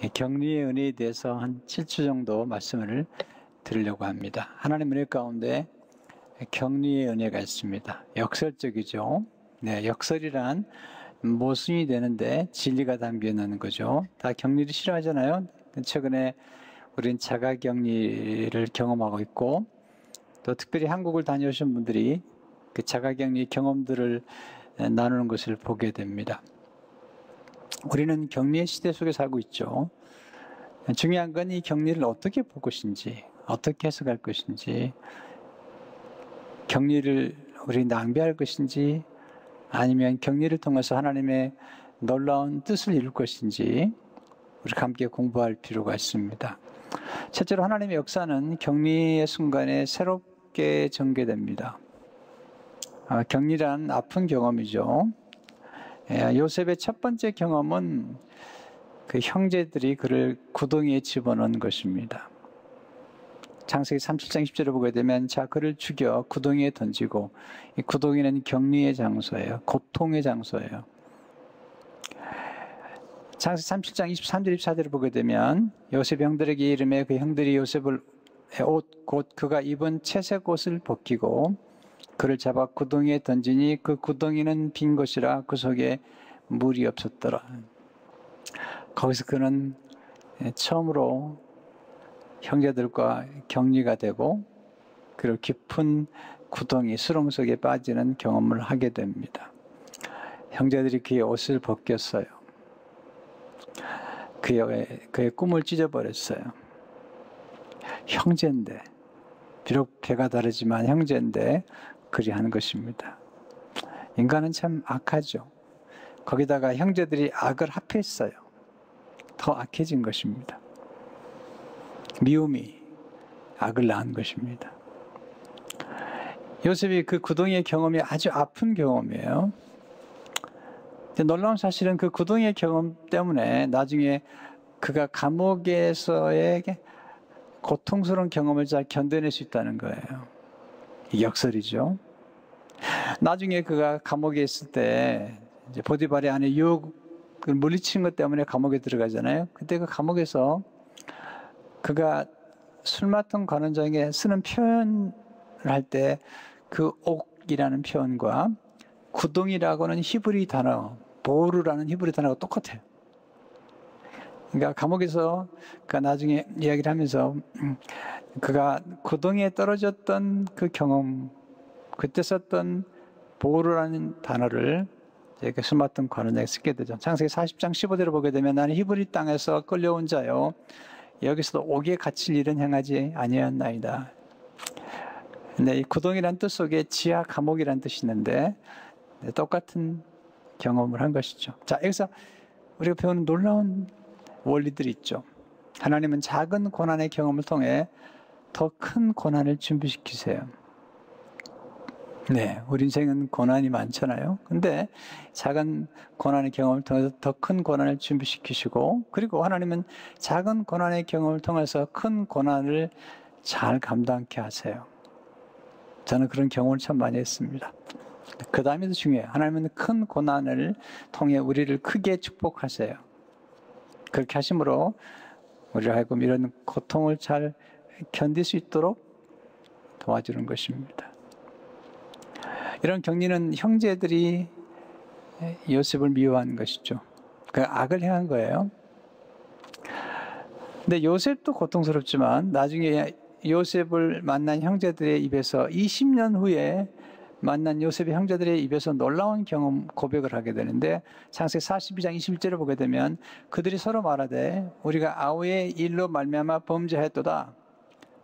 격리의 은혜에 대해서 한 7주 정도 말씀을 드리려고 합니다. 하나님 은혜 가운데 격리의 은혜가 있습니다. 역설적이죠. 네, 역설이란 모순이 되는데 진리가 담겨 있는 거죠. 다 격리를 싫어하잖아요. 최근에 우린 자가격리를 경험하고 있고, 또 특별히 한국을 다녀오신 분들이 그 자가격리 경험들을 나누는 것을 보게 됩니다. 우리는 격리의 시대 속에 살고 있죠. 중요한 건 이 격리를 어떻게 볼 것인지, 어떻게 해석할 것인지, 격리를 우리 낭비할 것인지, 아니면 격리를 통해서 하나님의 놀라운 뜻을 이룰 것인지 우리가 함께 공부할 필요가 있습니다. 실제로 하나님의 역사는 격리의 순간에 새롭게 전개됩니다. 격리란 아픈 경험이죠. 요셉의 첫 번째 경험은 그 형제들이 그를 구덩이에 집어넣은 것입니다. 창세기 37장 10절을 보게 되면 자 그를 죽여 구덩이에 던지고, 이 구덩이는 격리의 장소예요. 고통의 장소예요. 창세기 37장 23절 24절을 보게 되면 요셉 형들에게 이름에 그 형들이 요셉을 옷 곧 그가 입은 채색 옷을 벗기고 그를 잡아 구덩이에 던지니 그 구덩이는 빈 곳이라 그 속에 물이 없었더라. 거기서 그는 처음으로 형제들과 격리가 되고, 그리고 깊은 구덩이, 수렁 속에 빠지는 경험을 하게 됩니다. 형제들이 그의 옷을 벗겼어요. 그의 꿈을 찢어버렸어요. 형제인데, 비록 배가 다르지만 형제인데 그리 하는 것입니다. 인간은 참 악하죠. 거기다가 형제들이 악을 합했어요. 더 악해진 것입니다. 미움이 악을 낳은 것입니다. 요셉이 그 구덩이의 경험이 아주 아픈 경험이에요. 근데 놀라운 사실은 그 구덩이의 경험 때문에 나중에 그가 감옥에서의 고통스러운 경험을 잘 견뎌낼 수 있다는 거예요. 이 역설이죠. 나중에 그가 감옥에 있을 때 이제 보디발의 아내 유혹을 물리친 것 때문에 감옥에 들어가잖아요. 그때 그 감옥에서 그가 술 맡은 관원장에 쓰는 표현을 할 때 그 옥이라는 표현과 구덩이라고는 히브리 단어, 보르라는 히브리 단어가 똑같아요. 그러니까 감옥에서 그가 나중에 이야기를 하면서 그가 구덩이에 떨어졌던 그 경험, 그때 썼던 보르라는 단어를 이렇게 술 맡은 관원장에 쓰게 되죠. 창세기 40장 15절을 보게 되면 나는 히브리 땅에서 끌려온 자요 여기서도 옥에 갇힐 일은 행하지 아니하였나이다. 근데 이 구덩이란 뜻 속에 지하 감옥이란 뜻이 있는데 똑같은 경험을 한 것이죠. 자, 여기서 우리가 배우는 놀라운 원리들이 있죠. 하나님은 작은 고난의 경험을 통해 더 큰 고난을 준비시키세요. 네, 우리 인생은 고난이 많잖아요. 근데 작은 고난의 경험을 통해서 더 큰 고난을 준비시키시고, 그리고 하나님은 작은 고난의 경험을 통해서 큰 고난을 잘 감당케 하세요. 저는 그런 경험을 참 많이 했습니다. 그 다음에도 중요해요. 하나님은 큰 고난을 통해 우리를 크게 축복하세요. 그렇게 하심으로 우리를 하여금 이런 고통을 잘 견딜 수 있도록 도와주는 것입니다. 이런 격리는 형제들이 요셉을 미워한 것이죠. 그 악을 행한 거예요. 근데 요셉도 고통스럽지만 나중에 요셉을 만난 형제들의 입에서 20년 후에 만난 요셉의 형제들의 입에서 놀라운 경험 고백을 하게 되는데, 창세기 42장 21절을 보게 되면 그들이 서로 말하되 우리가 아우의 일로 말미암아 범죄했도다.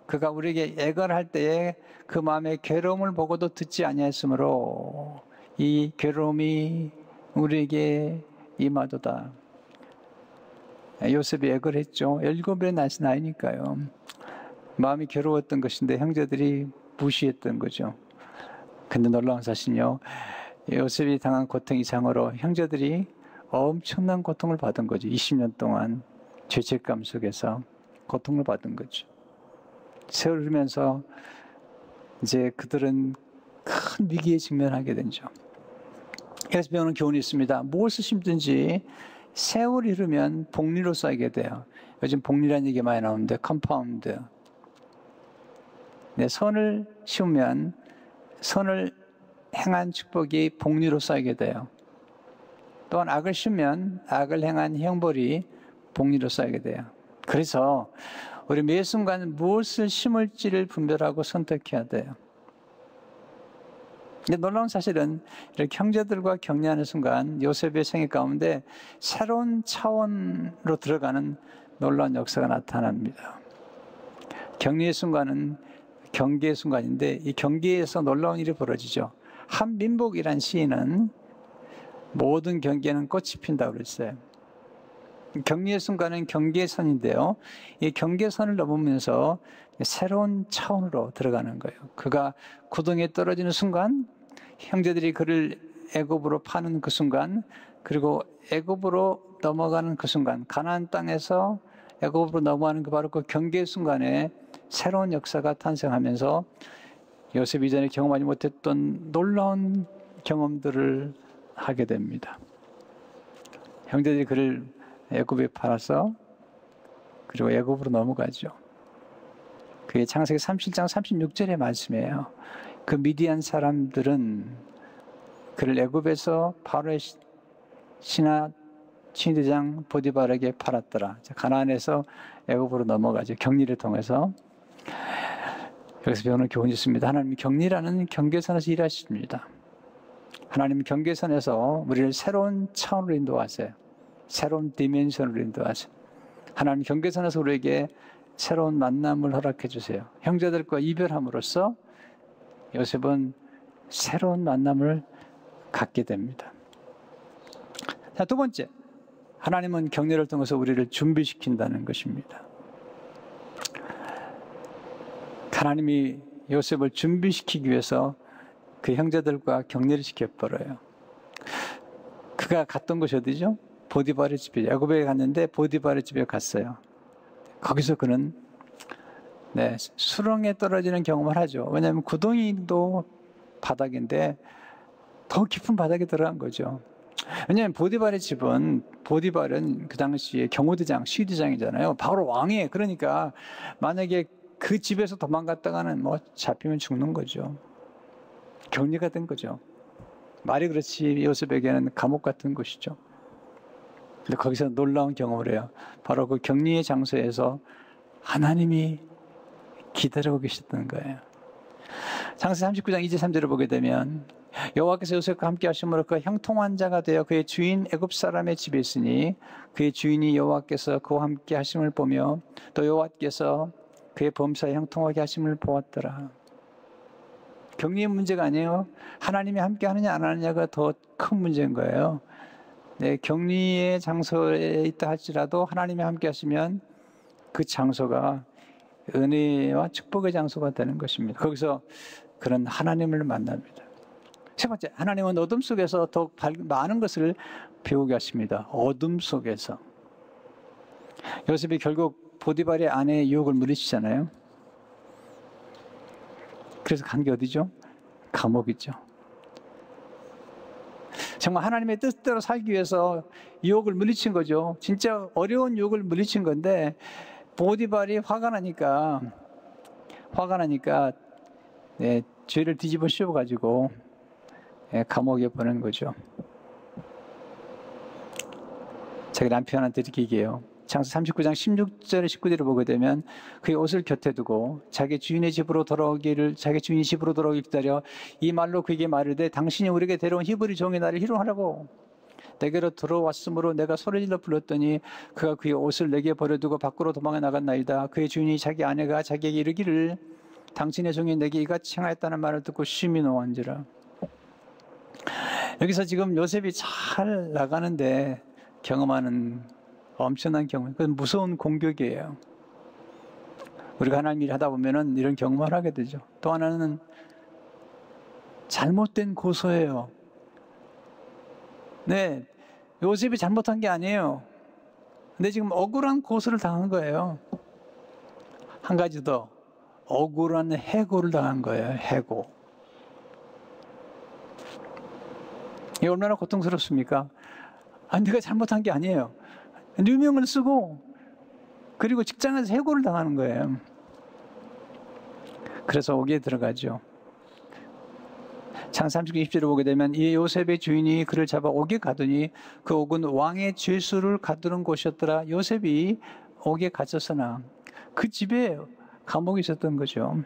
그가 우리에게 애걸할 때에 그 마음의 괴로움을 보고도 듣지 아니하였으므로 이 괴로움이 우리에게 임하도다. 요셉이 애걸했죠. 17의 나이니까요. 마음이 괴로웠던 것인데 형제들이 무시했던 거죠. 근데 놀라운 사실은요, 요셉이 당한 고통 이상으로 형제들이 엄청난 고통을 받은 거죠. 20년 동안 죄책감 속에서 고통을 받은 거죠. 세월 흐르면서 이제 그들은 큰 위기에 직면하게 되죠. 그래서 배우는 교훈이 있습니다. 무엇을 심든지 세월이 흐르면 복리로 쌓이게 돼요. 요즘 복리라는 얘기 많이 나오는데 컴파운드. 네, 선을 심으면 선을 행한 축복이 복리로 쌓이게 돼요. 또한 악을 심으면 악을 행한 형벌이 복리로 쌓이게 돼요. 그래서 우리 매 순간 무엇을 심을지를 분별하고 선택해야 돼요. 근데 놀라운 사실은 이렇게 형제들과 격려하는 순간 요셉의 생애 가운데 새로운 차원으로 들어가는 놀라운 역사가 나타납니다. 격려의 순간은 경계의 순간인데 이 경계에서 놀라운 일이 벌어지죠. 한민복이란 시인은 모든 경계는 꽃이 핀다고 그랬어요. 격리의 순간은 경계선인데요. 이 경계선을 넘으면서 새로운 차원으로 들어가는 거예요. 그가 구덩이에 떨어지는 순간, 형제들이 그를 애굽으로 파는 그 순간, 그리고 애굽으로 넘어가는 그 순간, 가나안 땅에서 애굽으로 넘어가는 그 바로 그 경계 순간에 새로운 역사가 탄생하면서 요셉이 이전에 경험하지 못했던 놀라운 경험들을 하게 됩니다. 형제들이 그를 애굽에 팔아서 그리고 애굽으로 넘어가죠. 그게 창세기 37장 36절의 말씀이에요. 그 미디안 사람들은 그를 애굽에서 바로의 신하 친위대장 보디발에게 팔았더라. 가나안에서 애굽으로 넘어가죠. 격리를 통해서. 여기서 배우는 교훈이 있습니다. 하나님은 격리라는 경계선에서 일하십니다. 하나님은 경계선에서 우리를 새로운 차원으로 인도하세요. 새로운 디멘션으로 인도하세요. 하나님 경계선에서 우리에게 새로운 만남을 허락해 주세요. 형제들과 이별함으로써 요셉은 새로운 만남을 갖게 됩니다. 자, 두 번째, 하나님은 격려를 통해서 우리를 준비시킨다는 것입니다. 하나님이 요셉을 준비시키기 위해서 그 형제들과 격려를 시켜버려요. 그가 갔던 곳이 어디죠? 보디발의 집에, 야곱에 갔는데 보디발의 집에 갔어요. 거기서 그는 수렁에 떨어지는 경험을 하죠. 왜냐하면 구덩이도 바닥인데 더 깊은 바닥에 들어간 거죠. 왜냐하면 보디발의 집은, 보디발은 그 당시에 경호대장, 시대장이잖아요. 바로 왕이에요. 그러니까 만약에 그 집에서 도망갔다가는 잡히면 죽는 거죠. 격리가 된 거죠. 말이 그렇지 요셉에게는 감옥 같은 곳이죠. 근데 거기서 놀라운 경험을 해요. 바로 그 격리의 장소에서 하나님이 기다리고 계셨던 거예요. 창세기 39장 2절 3절을 보게 되면 여호와께서 요셉과 함께 하심으로 그가 형통한 자가 되어 그의 주인 애굽 사람의 집에 있으니 그의 주인이 여호와께서 그와 함께 하심을 보며 또 여호와께서 그의 범사에 형통하게 하심을 보았더라. 격리의 문제가 아니에요. 하나님이 함께 하느냐 안 하느냐가 더 큰 문제인 거예요. 네, 격리의 장소에 있다 할지라도 하나님이 함께 하시면 그 장소가 은혜와 축복의 장소가 되는 것입니다. 거기서 그런 하나님을 만납니다. 세 번째, 하나님은 어둠 속에서 더욱 많은 것을 배우게 하십니다. 어둠 속에서. 요셉이 결국 보디발의 아내의 유혹을 물리치잖아요. 그래서 간 게 어디죠? 감옥이죠. 정말 하나님의 뜻대로 살기 위해서 유혹을 물리친 거죠. 진짜 어려운 유혹을 물리친 건데 보디발이 화가 나니까 죄를 뒤집어 씌워가지고 감옥에 보낸 거죠. 자기 남편한테 이렇게 얘기해요. 창세기 39장 16절에 19절을 보게 되면 그의 옷을 곁에 두고 자기 주인이 집으로 돌아오기를 기다려 이 말로 그에게 말하되 당신이 우리에게 데려온 히브리 종의 나를 희롱하라고 내게로 들어왔으므로 내가 소리질러 불렀더니 그가 그의 옷을 내게 버려두고 밖으로 도망해 나갔나이다. 그의 주인이 자기 아내가 자기에게 이르기를 당신의 종이 내게 이같이 행하였다는 말을 듣고 심히 노한지라. 여기서 지금 요셉이 잘 나가는데 경험하는 엄청난 경험, 그건 무서운 공격이에요. 우리가 하나님 일 하다 보면은 이런 경험을 하게 되죠. 또 하나는 잘못된 고소예요. 네, 요셉이 잘못한 게 아니에요. 근데 지금 억울한 고소를 당한 거예요. 한 가지 더, 억울한 해고를 당한 거예요. 해고. 이게 얼마나 고통스럽습니까? 아, 내가 잘못한 게 아니에요. 누명을 쓰고 그리고 직장에서 해고를 당하는 거예요. 그래서 옥에 들어가죠. 창세기 39장 20절을 보게 되면 이 요셉의 주인이 그를 잡아 옥에 가더니 그 옥은 왕의 죄수를 가두는 곳이었더라. 요셉이 옥에 갇혔으나 그 집에 감옥에 있었던 거죠.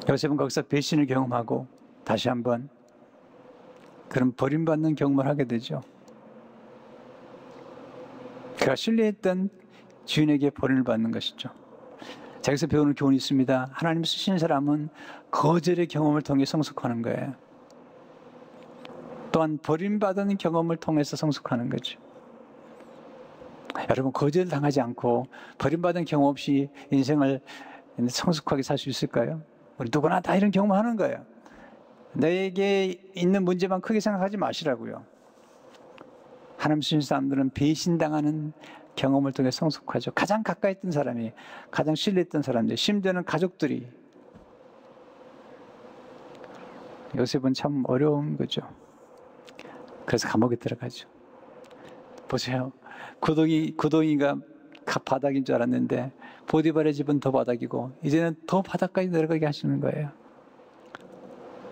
요셉은 거기서 배신을 경험하고 다시 한번 그런 버림받는 경험을 하게 되죠. 그가 신뢰했던 주인에게 버림을 받는 것이죠. 자기서 배우는 교훈이 있습니다. 하나님 쓰신 사람은 거절의 경험을 통해 성숙하는 거예요. 또한 버림받은 경험을 통해서 성숙하는 거죠. 여러분, 거절당하지 않고 버림받은 경험 없이 인생을 성숙하게 살 수 있을까요? 우리 누구나 다 이런 경험을 하는 거예요. 내게 있는 문제만 크게 생각하지 마시라고요. 하나님 쓰신 사람들은 배신당하는 경험을 통해 성숙하죠. 가장 가까이 있던 사람이, 가장 신뢰했던 사람들, 심지어는 가족들이. 요셉은 참 어려운 거죠. 그래서 감옥에 들어가죠. 보세요. 구덩이가 바닥인 줄 알았는데 보디발의 집은 더 바닥이고 이제는 더 바닥까지 내려가게 하시는 거예요.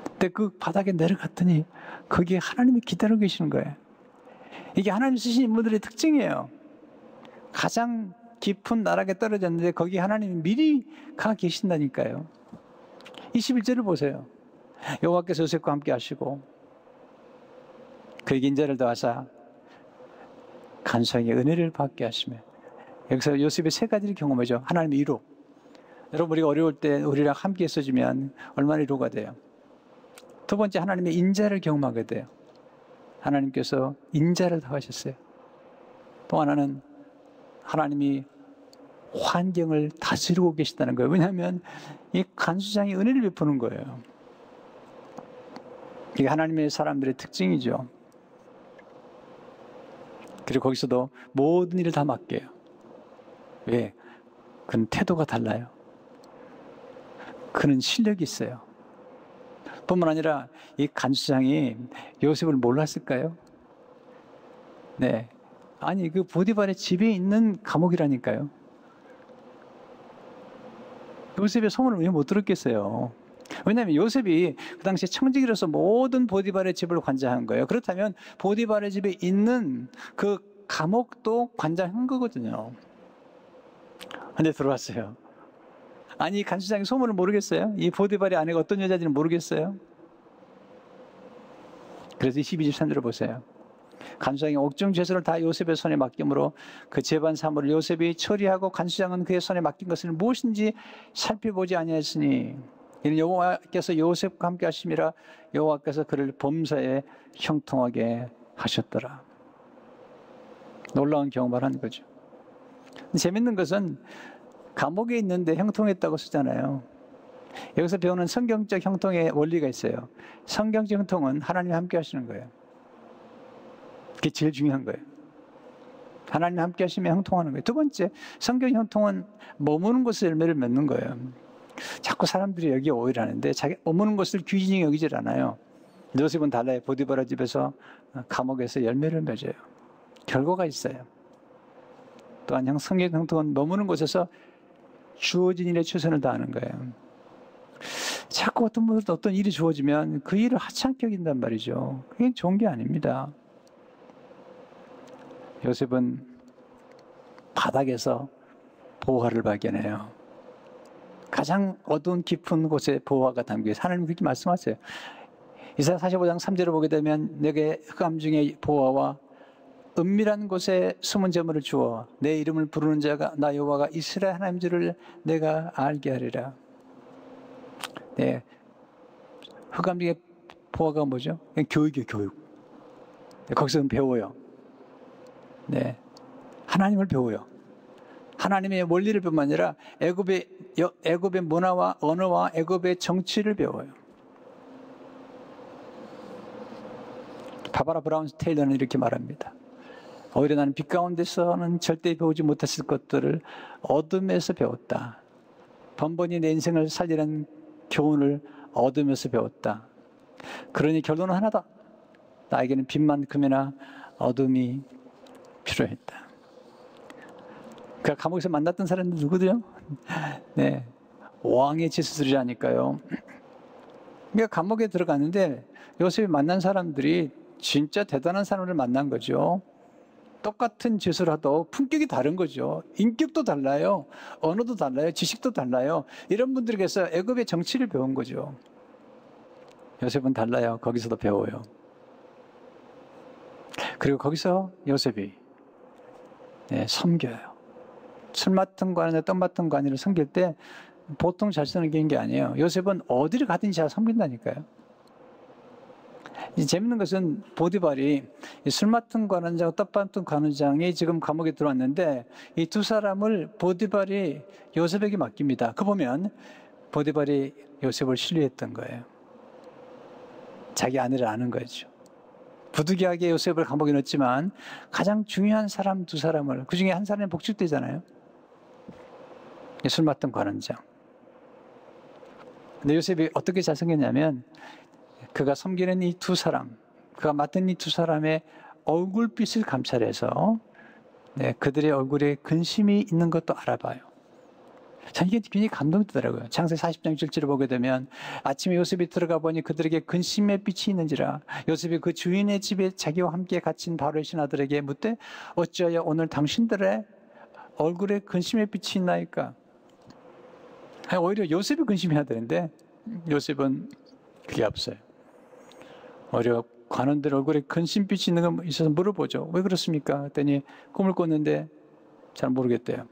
근데 그 바닥에 내려갔더니 거기에 하나님이 기다리고 계시는 거예요. 이게 하나님 쓰신 인물들의 특징이에요. 가장 깊은 나락에 떨어졌는데 거기 하나님이 미리 가 계신다니까요. 21절을 보세요. 여호와께서 요셉과 함께 하시고 그에게 인자를 더하사 간수에게 은혜를 받게 하시며, 여기서 요셉의 세 가지를 경험하죠. 하나님의 위로. 여러분, 우리가 어려울 때 우리랑 함께 있어주면 얼마나 위로가 돼요. 두 번째, 하나님의 인자를 경험하게 돼요. 하나님께서 인자를 더하셨어요. 또 하나는 하나님이 환경을 다스리고 계시다는 거예요. 왜냐하면 이 간수장이 은혜를 베푸는 거예요. 이게 하나님의 사람들의 특징이죠. 그리고 거기서도 모든 일을 다 맡겨요. 왜? 그는 태도가 달라요. 그는 실력이 있어요. 뿐만 아니라 이 간수장이 요셉을 몰랐을까요? 네. 아니, 그 보디발의 집에 있는 감옥이라니까요. 요셉의 소문을 왜 못 들었겠어요? 왜냐하면 요셉이 그 당시에 청지기로서 모든 보디발의 집을 관장한 거예요. 그렇다면 보디발의 집에 있는 그 감옥도 관장한 거거든요. 근데 들어왔어요. 아니, 간수장이 소문을 모르겠어요? 이 보디발의 아내가 어떤 여자인지는 모르겠어요? 그래서 22, 23절을 보세요. 간수장이 옥중 죄수를 다 요셉의 손에 맡김으로 그 재반 사물을 요셉이 처리하고 간수장은 그의 손에 맡긴 것을 무엇인지 살펴보지 아니하였으니 이는 여호와께서 요셉과 함께 하심이라 여호와께서 그를 범사에 형통하게 하셨더라. 놀라운 경험을 한 거죠. 재밌는 것은 감옥에 있는데 형통했다고 쓰잖아요. 여기서 배우는 성경적 형통의 원리가 있어요. 성경적 형통은 하나님이 함께 하시는 거예요. 그게 제일 중요한 거예요. 하나님 함께 하시면 형통하는 거예요. 두 번째, 성경 형통은 머무는 곳에 열매를 맺는 거예요. 자꾸 사람들이 여기에 오해를 하는데 자기 머무는 곳을 귀신이 여기질 않아요. 요셉은 달라요. 보디바라 집에서 감옥에서 열매를 맺어요. 결과가 있어요. 또한 성경 형통은 머무는 곳에서 주어진 일에 최선을 다하는 거예요. 자꾸 어떤 분들도 어떤 일이 주어지면 그 일을 하찮게 여긴단 말이죠. 그게 좋은 게 아닙니다. 요셉은 바닥에서 보화를 발견해요. 가장 어두운 깊은 곳에 보화가 담겨 있어요. 하나님 그렇게 말씀하세요. 이사야 45장 3절을 보게 되면 내게 흑암 중에 보화와 은밀한 곳에 숨은 재물을 주어 내 이름을 부르는 자가 나 여호와가 이스라엘 하나님 줄을 내가 알게 하리라. 네, 흑암 중에 보화가 뭐죠? 교육이에요, 교육. 네, 거기서 배워요. 네, 하나님을 배워요. 하나님의 원리를 뿐만 아니라 애굽의 문화와 언어와 애굽의 정치를 배워요. 바바라 브라운 테일러는 이렇게 말합니다. 오히려 나는 빛 가운데서는 절대 배우지 못했을 것들을 어둠에서 배웠다. 번번이 내 인생을 살리는 교훈을 어둠에서 배웠다. 그러니 결론은 하나다. 나에게는 빛만큼이나 어둠이 필요했다. 그 감옥에서 만났던 사람들 누구들요? 네, 왕의 지수들이라니까요. 그러니까 감옥에 들어갔는데 요셉이 만난 사람들이 진짜 대단한 사람을 만난 거죠. 똑같은 짓을 하도 품격이 다른 거죠. 인격도 달라요. 언어도 달라요. 지식도 달라요. 이런 분들에게서 애굽의 정치를 배운 거죠. 요셉은 달라요. 거기서도 배워요. 그리고 거기서 요셉이 섬겨요. 술 맡은 관이나 떡 맡은 관이를 섬길 때 보통 잘 쓰는 게 아니에요. 요셉은 어디를 가든지 잘 섬긴다니까요. 재밌는 것은 보디발이 술 맡은 관원장, 떡 맡은 관원장이 지금 감옥에 들어왔는데 이 두 사람을 보디발이 요셉에게 맡깁니다. 그 보면 보디발이 요셉을 신뢰했던 거예요. 자기 아내를 아는 거죠. 부득이하게 요셉을 감옥에 넣었지만 가장 중요한 사람 두 사람을, 그 중에 한 사람이 복직되잖아요. 술 맡은 관원장. 근데 요셉이 어떻게 잘 생겼냐면 그가 섬기는 이 두 사람, 그가 맡은 이 두 사람의 얼굴빛을 감찰해서 그들의 얼굴에 근심이 있는 것도 알아봐요. 전 이게 굉장히 감동되더라고요. 창세기 40장 1절을 보게 되면 아침에 요셉이 들어가 보니 그들에게 근심의 빛이 있는지라. 요셉이 그 주인의 집에 자기와 함께 갇힌 바로의 신하들에게 묻되 어찌하여 오늘 당신들의 얼굴에 근심의 빛이 있나이까? 오히려 요셉이 근심해야 되는데 요셉은 그게 없어요. 오히려 관원들 얼굴에 근심빛이 있는 거 있어서 물어보죠. 왜 그렇습니까? 그랬더니 꿈을 꿨는데 잘 모르겠대요.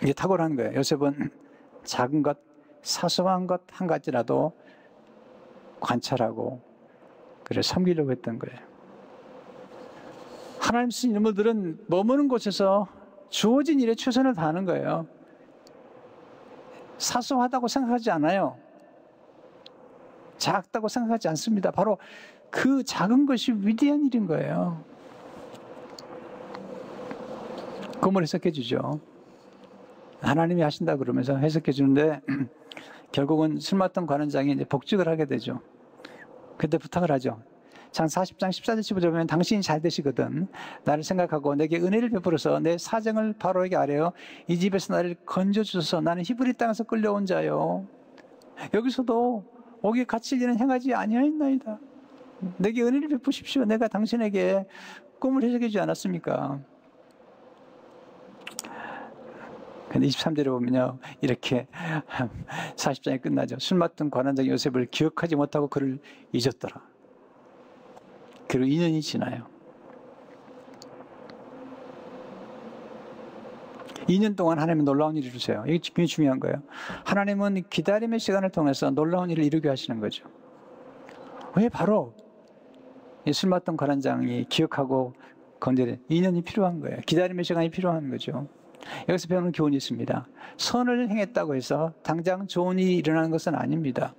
이게 탁월한 거예요. 요셉은 작은 것, 사소한 것 한 가지라도 관찰하고 그래 섬기려고 했던 거예요. 하나님 쓰신 인물들은 머무는 곳에서 주어진 일에 최선을 다하는 거예요. 사소하다고 생각하지 않아요. 작다고 생각하지 않습니다. 바로 그 작은 것이 위대한 일인 거예요. 꿈을 해석해 주죠. 하나님이 하신다 그러면서 해석해 주는데 결국은 술 맡던 관원장이 이제 복직을 하게 되죠. 그때 부탁을 하죠. 창세 40장 14절 15절 보면 당신이 잘 되시거든 나를 생각하고 내게 은혜를 베풀어서 내 사정을 바로에게 아뢰어 이 집에서 나를 건져주소서. 나는 히브리 땅에서 끌려온 자요. 여기서도 옥에 갇힐 일은 행하지 아니하였나이다. 내게 은혜를 베푸십시오. 내가 당신에게 꿈을 해석해 주지 않았습니까? 근데 23절에 보면요. 이렇게 40장이 끝나죠. 술 맡은 관원장 요셉을 기억하지 못하고 그를 잊었더라. 그리고 2년이 지나요. 2년 동안 하나님은 놀라운 일을 이루세요. 이게 굉장히 중요한 거예요. 하나님은 기다림의 시간을 통해서 놀라운 일을 이루게 하시는 거죠. 왜? 바로 술 맡던 관원장이 기억하고 건져야 2년이 필요한 거예요. 기다림의 시간이 필요한 거죠. 여기서 배우는 교훈이 있습니다. 선을 행했다고 해서 당장 좋은 일이 일어나는 것은 아닙니다.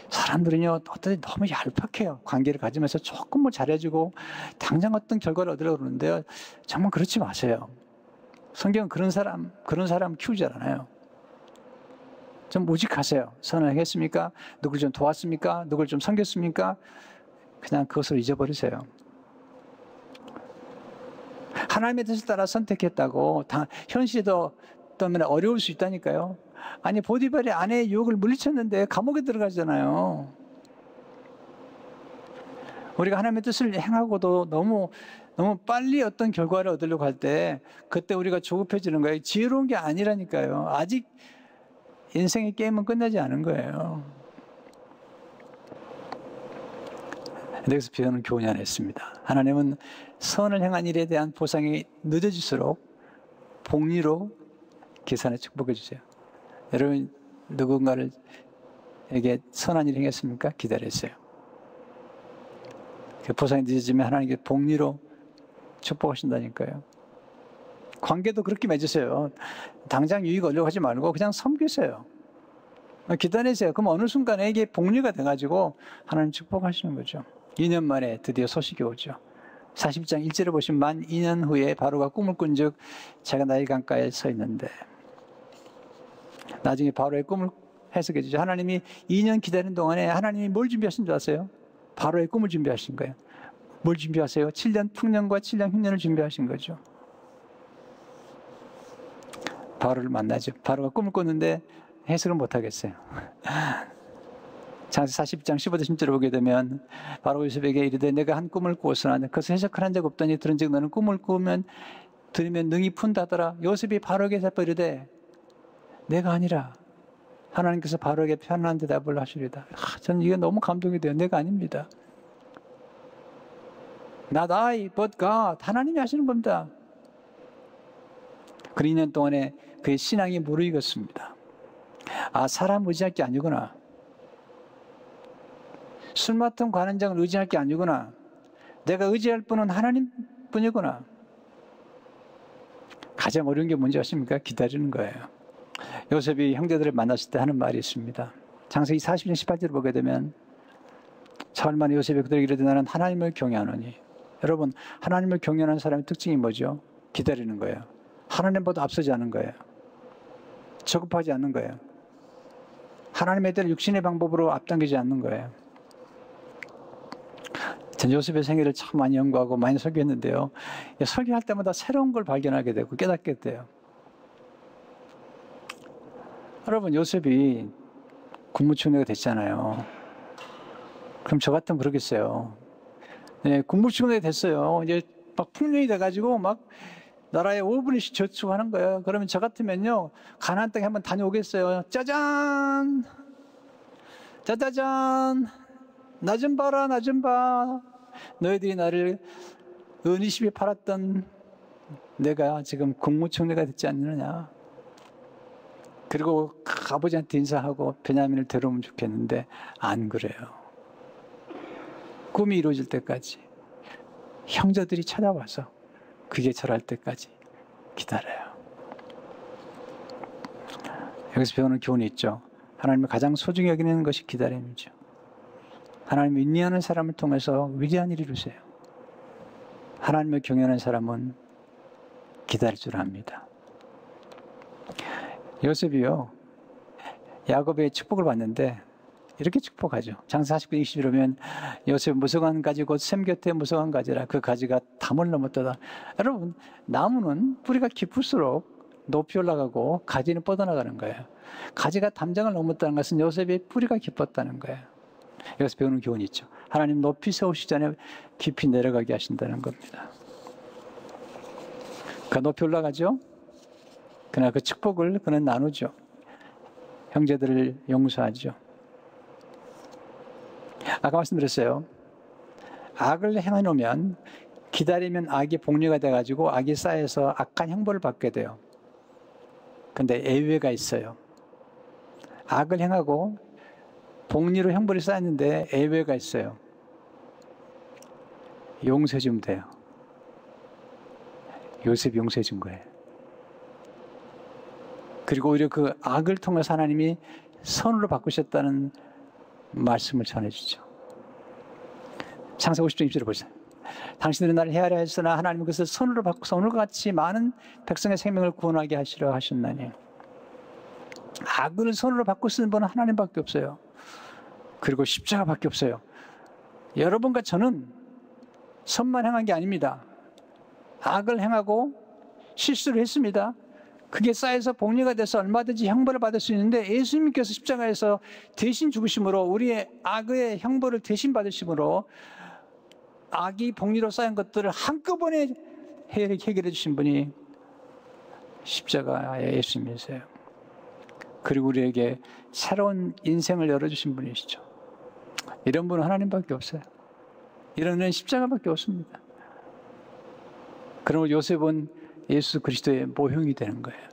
사람들은요, 어떤 너무 얄팍해요. 관계를 가지면서 조금 뭐 잘해주고 당장 어떤 결과를 얻으려고 그러는데요. 정말 그렇지 마세요. 성경은 그런 사람 키우지 않아요. 좀 무직하세요. 선을 행했습니까? 누굴 좀 도왔습니까? 누굴 좀 섬겼습니까? 그냥 그것을 잊어버리세요. 하나님의 뜻을 따라 선택했다고 현실에도 때문에 어려울 수 있다니까요. 아니 보디발이 아내의 유혹을 물리쳤는데 감옥에 들어가잖아요. 우리가 하나님의 뜻을 행하고도 너무 빨리 어떤 결과를 얻으려고 할 때 그때 우리가 조급해지는 거예요. 지혜로운 게 아니라니까요. 아직 인생의 게임은 끝나지 않은 거예요. 여기서 배우는 교훈이 하나 있습니다. 하나님은 선을 행한 일에 대한 보상이 늦어질수록 복리로 계산해 축복해 주세요. 여러분 누군가에게 선한 일을 행했습니까? 기다렸어요. 그 보상이 늦어지면 하나님께 복리로 축복하신다니까요. 관계도 그렇게 맺으세요. 당장 유익 얻으려고 하지 말고 그냥 섬기세요. 기다리세요. 그럼 어느 순간에 이게 복리가 돼가지고 하나님 축복하시는 거죠. 2년 만에 드디어 소식이 오죠. 40장 1절에 보시면 만 2년 후에 바로가 꿈을 꾼즉 제가 나일 강가에 서 있는데 나중에 바로의 꿈을 해석해 주죠. 하나님이 2년 기다린 동안에 하나님이 뭘 준비하신 줄 아세요? 바로의 꿈을 준비하신 거예요. 뭘 준비하세요? 7년 풍년과 7년 흉년을 준비하신 거죠. 바로를 만나죠. 바로가 꿈을 꿨는데 해석을 못하겠어요. 창세 40장 15절 16절을 보게 되면 바로 요셉에게 이르되 내가 한 꿈을 꾸었으나 그것을 해석을 한 적 없더니 들은즉 너는 꿈을 꾸면 들으면 능히 푼다더라. 요셉이 바로에게 대답하여 이르되 내가 아니라 하나님께서 바로에게 편안한 대답을 하시리다. 저는 이게 너무 감동이 돼요. 내가 아닙니다. Not I, but God. 하나님이 하시는 겁니다. 그 2년 동안에 그의 신앙이 무르익었습니다. 아, 사람 의지할 게 아니구나. 술 맡은 관원장을 의지할 게 아니구나. 내가 의지할 분은 하나님뿐이구나. 가장 어려운 게 뭔지 아십니까? 기다리는 거예요. 요셉이 형제들을 만났을 때 하는 말이 있습니다. 창세기 40장 18절을 보게 되면 사흘 만에 요셉이 그들에게 이르되 나는 하나님을 경외하노니. 여러분, 하나님을 경외하는 사람의 특징이 뭐죠? 기다리는 거예요. 하나님보다 앞서지 않는 거예요. 저급하지 않는 거예요. 하나님에 대한 육신의 방법으로 앞당기지 않는 거예요. 전 요셉의 생애를 참 많이 연구하고 많이 설교했는데요. 설교할 때마다 새로운 걸 발견하게 되고 깨닫게 돼요. 여러분, 요셉이 국무총리가 됐잖아요. 그럼 저 같으면 그러겠어요. 네, 국무총리가 됐어요. 이제 막 풍년이 돼가지고 막 나라에 5분씩 저축하는 거예요. 그러면 저 같으면요, 가나안 땅에 한번 다녀오겠어요. 짜잔! 짜자잔! 나 좀 봐라, 나 좀 봐. 너희들이 나를 은이십에 팔았던 내가 지금 국무총리가 됐지 않느냐. 그리고 아버지한테 인사하고 베냐민을 데려오면 좋겠는데 안 그래요. 꿈이 이루어질 때까지 형제들이 찾아와서 그게 절할 때까지 기다려요. 여기서 배우는 교훈이 있죠. 하나님을 가장 소중히 여기는 것이 기다림이죠. 하나님을 인내하는 사람을 통해서 위대한 일을 이루세요. 하나님을 경외하는 사람은 기다릴 줄 압니다. 요셉이요, 야곱의 축복을 받는데 이렇게 축복하죠. 창세 49장 20절이면 요셉 무성한 가지 곧 샘 곁에 무성한 가지라 그 가지가 담을 넘었도다. 여러분, 나무는 뿌리가 깊을수록 높이 올라가고 가지는 뻗어나가는 거예요. 가지가 담장을 넘었다는 것은 요셉의 뿌리가 깊었다는 거예요. 여기서 배우는 교훈이 있죠. 하나님 높이 세우시기 전에 깊이 내려가게 하신다는 겁니다. 그 높이 올라가죠. 그러나 그 축복을 그는 나누죠. 형제들을 용서하죠. 아까 말씀드렸어요. 악을 행해 놓으면 기다리면 악이 복리가 돼가지고 악이 쌓여서 악한 형벌을 받게 돼요. 근데 예외가 있어요. 악을 행하고 복리로 형벌이 쌓였는데 예외가 있어요. 용서해 주면 돼요. 요셉이 용서해 준 거예요. 그리고 오히려 그 악을 통해서 하나님이 선으로 바꾸셨다는 말씀을 전해주죠. 창세 50장 20절을 보세요. 당신들은 나를 헤아려 했으나 하나님은 그것을 선으로 바꾸사 오늘과 같이 많은 백성의 생명을 구원하게 하시려 하셨나니. 악을 선으로 바꾸어 쓰는 분은 하나님밖에 없어요. 그리고 십자가밖에 없어요. 여러분과 저는 선만 행한 게 아닙니다. 악을 행하고 실수를 했습니다. 그게 쌓여서 복리가 돼서 얼마든지 형벌을 받을 수 있는데 예수님께서 십자가에서 대신 죽으심으로 우리의 악의 형벌을 대신 받으심으로 악이 복리로 쌓인 것들을 한꺼번에 해결해 주신 분이 십자가의 예수님이세요. 그리고 우리에게 새로운 인생을 열어주신 분이시죠. 이런 분은 하나님밖에 없어요. 이런 은혜는 십자가밖에 없습니다. 그러므로 요셉은 예수 그리스도의 모형이 되는 거예요.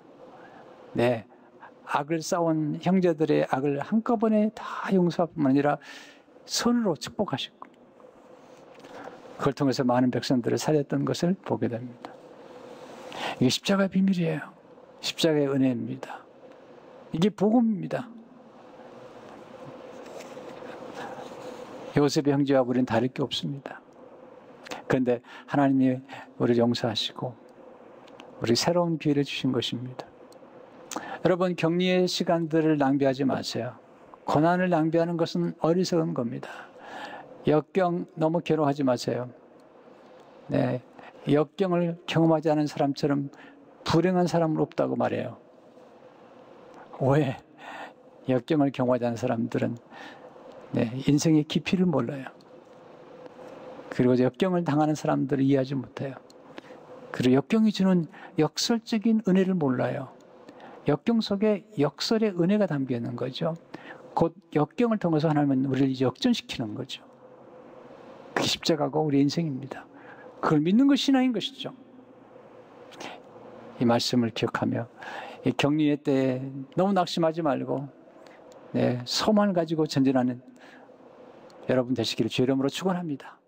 네, 악을 쌓은 형제들의 악을 한꺼번에 다 용서할 뿐만 아니라 선으로 축복하시고 그걸 통해서 많은 백성들을 살렸던 것을 보게 됩니다. 이게 십자가의 비밀이에요. 십자가의 은혜입니다. 이게 복음입니다. 요셉의 형제와 우리는 다를 게 없습니다. 그런데 하나님이 우리를 용서하시고 우리 새로운 기회를 주신 것입니다. 여러분, 격리의 시간들을 낭비하지 마세요. 고난을 낭비하는 것은 어리석은 겁니다. 역경 너무 괴로워하지 마세요. 네, 역경을 경험하지 않은 사람처럼 불행한 사람은 없다고 말해요. 왜? 역경을 경험하지 않은 사람들은 인생의 깊이를 몰라요. 그리고 역경을 당하는 사람들을 이해하지 못해요. 그리고 역경이 주는 역설적인 은혜를 몰라요. 역경 속에 역설의 은혜가 담겨 있는 거죠. 곧 역경을 통해서 하나님은 우리를 역전시키는 거죠. 그게 십자가고 우리 인생입니다. 그걸 믿는 것이 신앙인 것이죠. 이 말씀을 기억하며 이 격리의 때에 너무 낙심하지 말고 소망을 가지고 전진하는 여러분 되시기를 주의 이름으로 축원합니다.